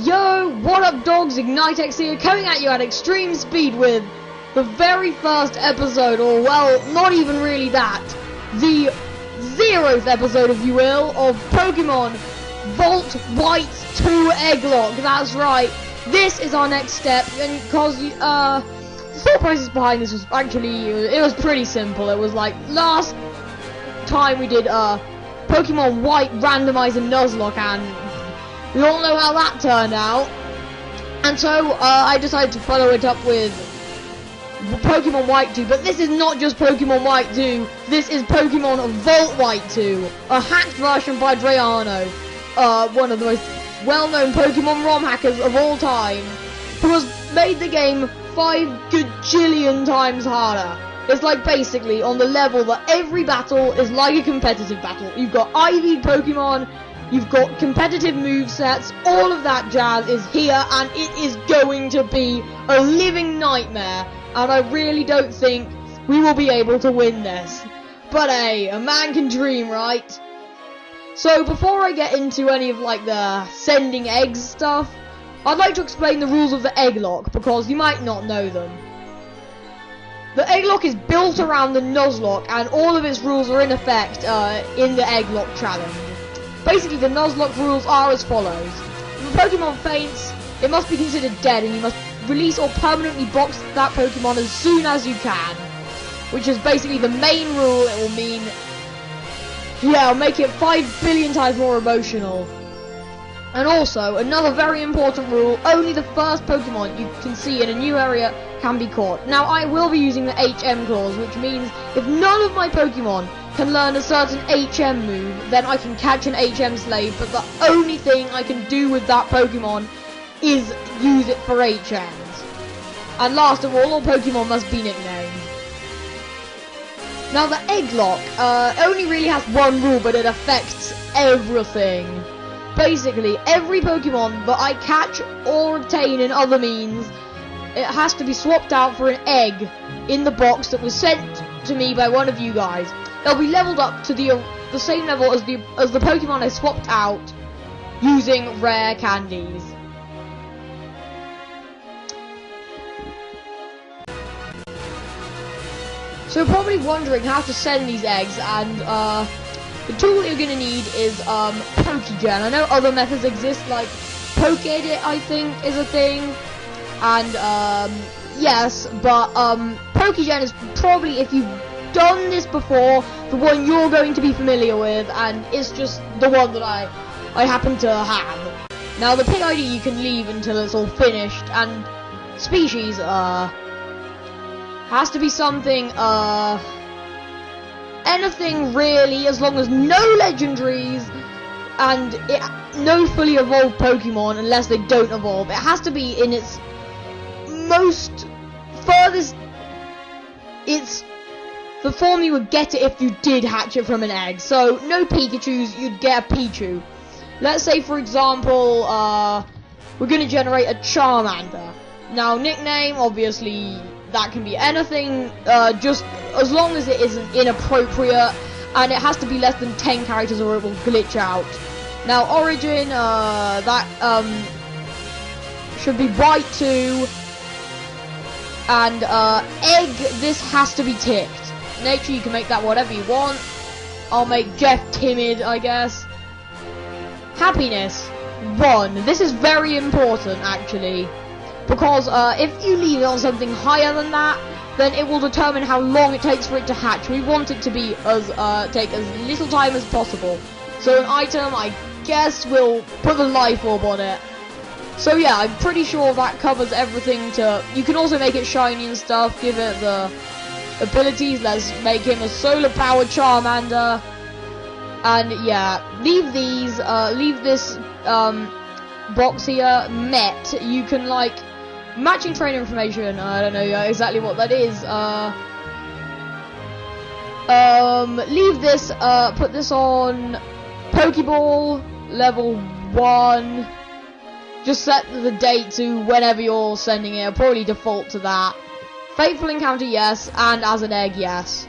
Yo, what up dogs, Ignitex here, coming at you at extreme speed with the very first episode, or well, not even really that, the 0th episode, if you will, of Pokémon Volt White 2 Egglocke. That's right, this is our next step, and because the thought process behind this was actually, it was pretty simple. It was like, last time we did Pokémon White randomize a Nuzlocke, and we all know how that turned out. And so I decided to follow it up with Pokémon White 2, but this is not just Pokémon White 2, this is Pokémon Volt White 2, a hacked version by Drayano, one of the most well-known Pokémon ROM hackers of all time, who has made the game 5 gajillion times harder. It's like basically on the level that every battle is like a competitive battle. You've got IV Pokemon, you've got competitive movesets, all of that jazz is here, and it is going to be a living nightmare, and I really don't think we will be able to win this. But hey, a man can dream, right? So before I get into any of like the sending eggs stuff, I'd like to explain the rules of the Egglocke, because you might not know them. The Egglocke is built around the Nuzlocke, and all of its rules are in effect in the Egglocke challenge. Basically, the Nuzlocke rules are as follows. If a Pokemon faints, it must be considered dead, and you must release or permanently box that Pokemon as soon as you can. Which is basically the main rule. It will mean, yeah, it'll make it 5 billion times more emotional. And also, another very important rule, only the first Pokemon you can see in a new area can be caught. Now, I will be using the HM clause, which means if none of my Pokemon can learn a certain HM move, then I can catch an HM slave, but the only thing I can do with that Pokemon is use it for HMs. And last of all Pokemon must be nicknamed. Now, the Egglocke only really has one rule, but it affects everything. Basically, every Pokemon that I catch or obtain in other means, it has to be swapped out for an egg in the box that was sent to me by one of you guys. They'll be leveled up to the same level as the Pokemon I swapped out using rare candies. So you're probably wondering how to send these eggs, and the tool that you're going to need is Pokegen. I know other methods exist, like PokeEdit, I think, is a thing. And, yes, but Pokegen is probably, if you've done this before, the one you're going to be familiar with, and it's just the one that I happen to have. Now, the pig ID you can leave until it's all finished, and species, has to be something, anything really, as long as no legendaries and no fully evolved Pokemon unless they don't evolve. It has to be in its most furthest, it's the form you would get it if you did hatch it from an egg. So no Pikachus, you'd get a Pichu. Let's say, for example, we're going to generate a Charmander. Now, nickname, obviously that can be anything, just as long as it isn't inappropriate, and it has to be less than 10 characters or it will glitch out. Now, origin, that should be White 2, and egg, this has to be ticked. Nature, you can make that whatever you want. I'll make Jeff timid, I guess. Happiness, 1. This is very important, actually, because if you leave it on something higher than that, then it will determine how long it takes for it to hatch. We want it to be take as little time as possible. So an item, I guess, we'll put the life orb on it. So yeah, I'm pretty sure that covers everything. You can also make it shiny and stuff, give it the abilities. Let's make him a solar powered Charmander. And yeah, leave this box here, met. You can like matching trainer information. I don't know exactly what that is. Leave this, put this on Pokeball level 1. Just set the date to whenever you're sending it. It'll probably default to that. Fateful encounter, yes, and as an egg, yes.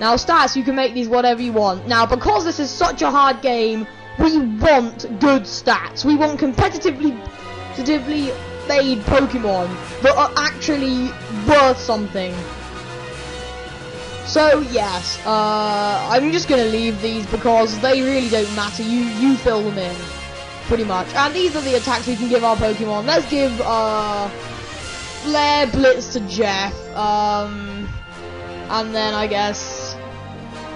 Now, stats, you can make these whatever you want. Now, because this is such a hard game, we want good stats. We want competitively positively made Pokemon that are actually worth something. So yes, I'm just gonna leave these because they really don't matter. You fill them in, pretty much. And these are the attacks we can give our Pokemon. Let's give Flare Blitz to Jeff, and then I guess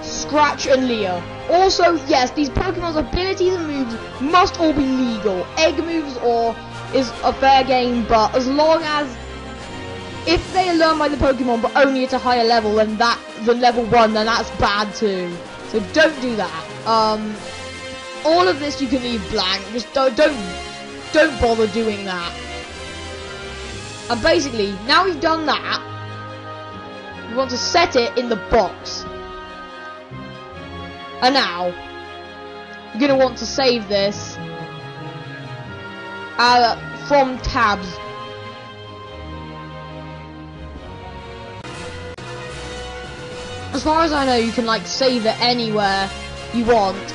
Scratch and Leah. Also, yes, these Pokemon's abilities and moves must all be legal. Egg moves is a fair game, but as long as if they are learned by the Pokemon but only at a higher level than level 1, then that's bad too. So don't do that. All of this you can leave blank. Just don't bother doing that. And basically, now we've done that, we want to set it in the box. And now, you're going to want to save this from tabs. As far as I know, you can like save it anywhere you want,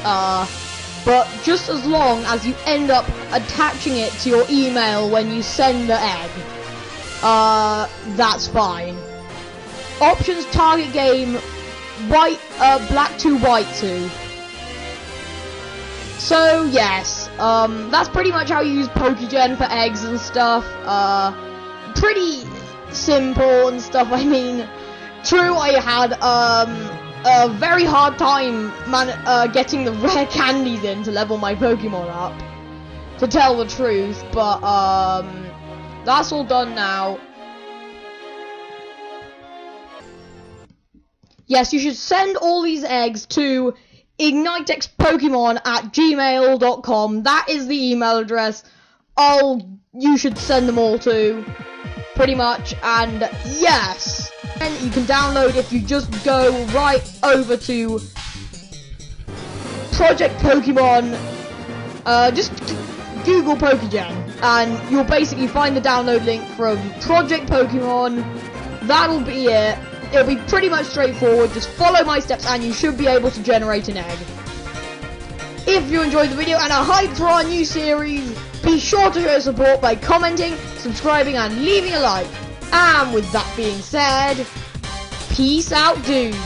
but just as long as you end up attaching it to your email when you send the egg, that's fine. Options: target game, white, black 2, white 2. So yes, that's pretty much how you use Pokegen for eggs and stuff. Pretty simple and stuff. I mean, true, I had a very hard time getting the rare candies in to level my Pokemon up, to tell the truth, but that's all done now. Yes, you should send all these eggs to ignitexpokemon@gmail.com. That is the email address you should send them all to, pretty much. And yes, and you can download if you just go right over to Project Pokemon, just Google Pokegen, and you'll basically find the download link from Project Pokemon. That'll be it. It'll be pretty much straightforward. Just follow my steps and you should be able to generate an egg. If you enjoyed the video and are hyped for our new series, be sure to show support by commenting, subscribing and leaving a like. And with that being said, peace out, dudes.